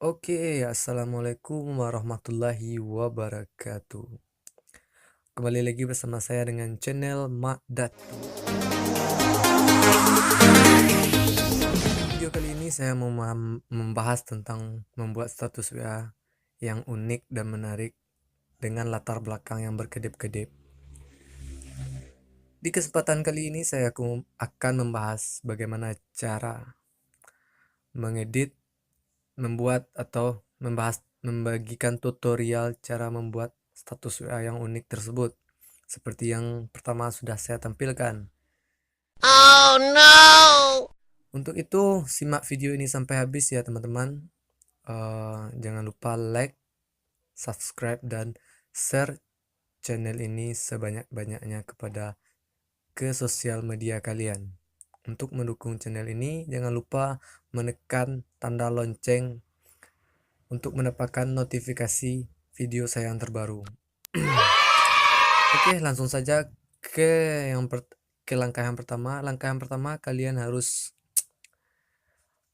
Oke, assalamualaikum warahmatullahi wabarakatuh. Kembali lagi bersama saya dengan channel Mak Datu. Video kali ini saya mau membahas tentang membuat status WA yang unik dan menarik dengan latar belakang yang berkedip-kedip. Di kesempatan kali ini saya akan membahas bagaimana cara mengedit, membuat atau membagikan tutorial cara membuat status WA yang unik tersebut. Seperti yang pertama sudah saya tampilkan. Oh no! Untuk itu simak video ini sampai habis ya teman-teman. Jangan lupa like, subscribe, dan share channel ini sebanyak-banyaknya ke sosial media kalian. Untuk mendukung channel ini jangan lupa menekan tanda lonceng untuk mendapatkan notifikasi video saya yang terbaru. Oke, langsung saja ke langkah yang pertama. Langkah yang pertama kalian harus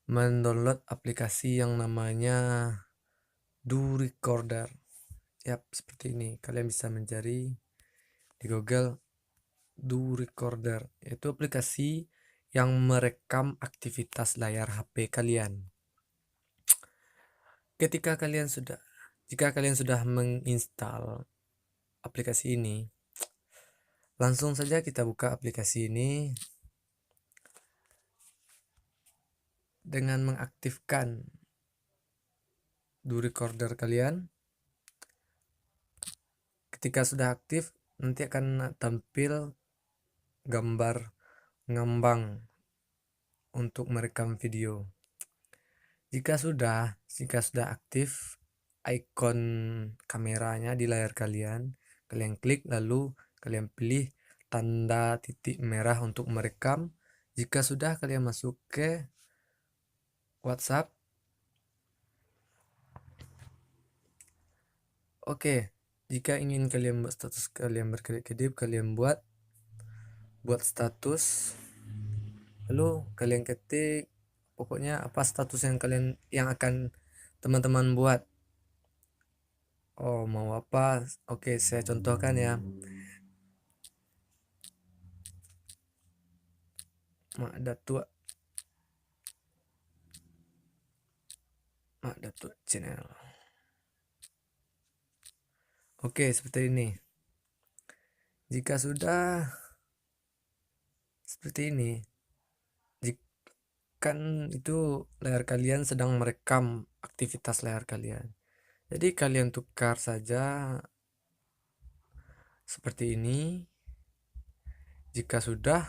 mendownload aplikasi yang namanya Do Recorder. Yap, seperti ini. Kalian bisa mencari di Google Do Recorder. Itu aplikasi yang merekam aktivitas layar HP kalian. Jika kalian sudah menginstal aplikasi ini, langsung saja kita buka aplikasi ini dengan mengaktifkan Do Recorder kalian. Ketika sudah aktif, nanti akan tampil gambar ngambang untuk merekam video. Jika sudah aktif ikon kameranya di layar kalian klik lalu kalian pilih tanda titik merah untuk merekam. Jika sudah, kalian masuk ke WhatsApp. Oke, jika ingin kalian buat status kalian berkedip-kedip, kalian buat status, lalu kalian ketik pokoknya apa status yang akan teman-teman buat. Oh, mau apa? Oke, saya contohkan ya. Mak Datu channel. Oke, seperti ini. Jika sudah seperti ini, kan itu layar kalian sedang merekam aktivitas layar kalian. Jadi kalian tukar saja seperti ini. Jika sudah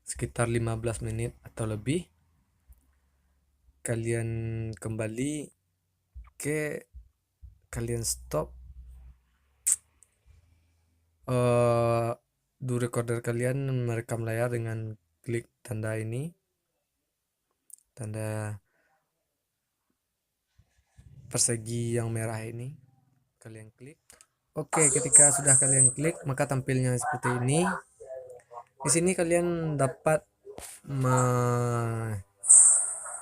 sekitar 15 menit atau lebih, kalian kembali kalian stop Do Recorder kalian merekam layar dengan klik tanda ini, tanda persegi yang merah ini, kalian klik. Oke, ketika sudah kalian klik, maka tampilnya seperti ini. Di sini kalian dapat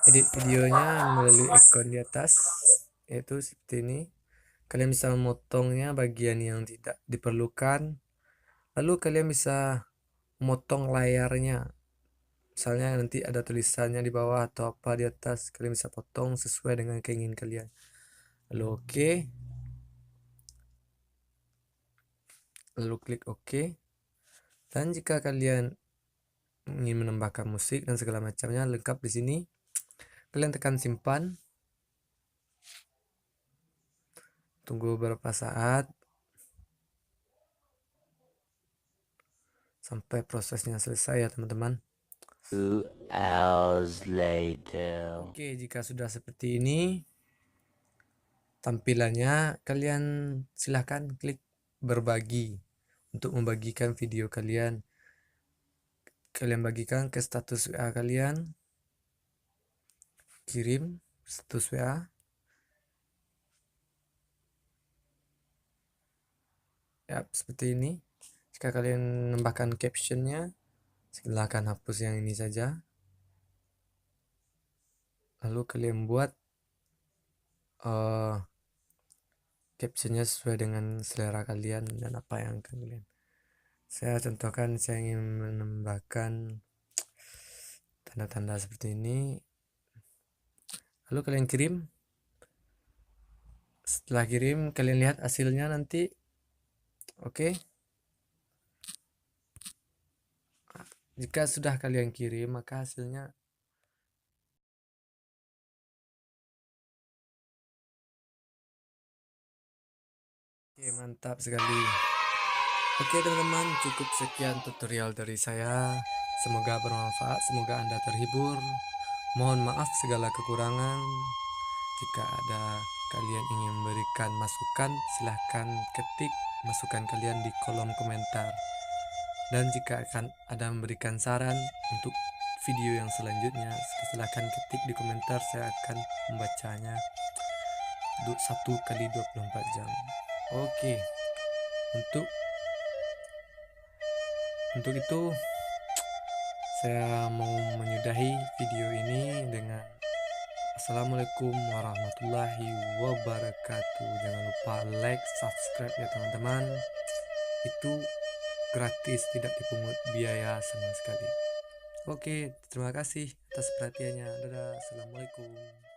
edit videonya melalui ikon di atas, yaitu seperti ini. Kalian bisa memotongnya bagian yang tidak diperlukan. Lalu kalian bisa memotong layarnya. Misalnya nanti ada tulisannya di bawah atau apa di atas, kalian bisa potong sesuai dengan keinginan kalian. Lalu oke. Lalu klik oke. Dan jika kalian ingin menambahkan musik dan segala macamnya lengkap di sini, kalian tekan simpan. Tunggu beberapa saat sampai prosesnya selesai ya teman-teman. 2 hours later. Oke, jika sudah seperti ini tampilannya, kalian silahkan klik berbagi untuk membagikan video kalian. Kalian bagikan ke status WA kalian, kirim status WA. Ya, seperti ini. Jika kalian menambahkan captionnya, silahkan hapus yang ini saja. Lalu kalian buat eh captionnya sesuai dengan selera kalian dan apa yang akan kalian. Saya contohkan, saya ingin menambahkan tanda-tanda seperti ini, lalu kalian kirim. Setelah kirim, kalian lihat hasilnya nanti. Oke. Jika sudah kalian kirim, maka hasilnya oke, mantap sekali. Oke teman-teman, cukup sekian tutorial dari saya. Semoga bermanfaat, semoga Anda terhibur. Mohon maaf segala kekurangan. Jika ada kalian ingin memberikan masukan, silahkan ketik masukan kalian di kolom komentar. Dan jika akan ada memberikan saran untuk video yang selanjutnya, silahkan ketik di komentar, saya akan membacanya 1 kali 24 jam. Oke, untuk itu saya mau menyudahi video ini dengan Assalamualaikum warahmatullahi wabarakatuh. Jangan lupa like, subscribe ya teman-teman. Itu gratis, tidak dipungut biaya sama sekali. Oke, terima kasih atas perhatiannya. Dadah, assalamualaikum.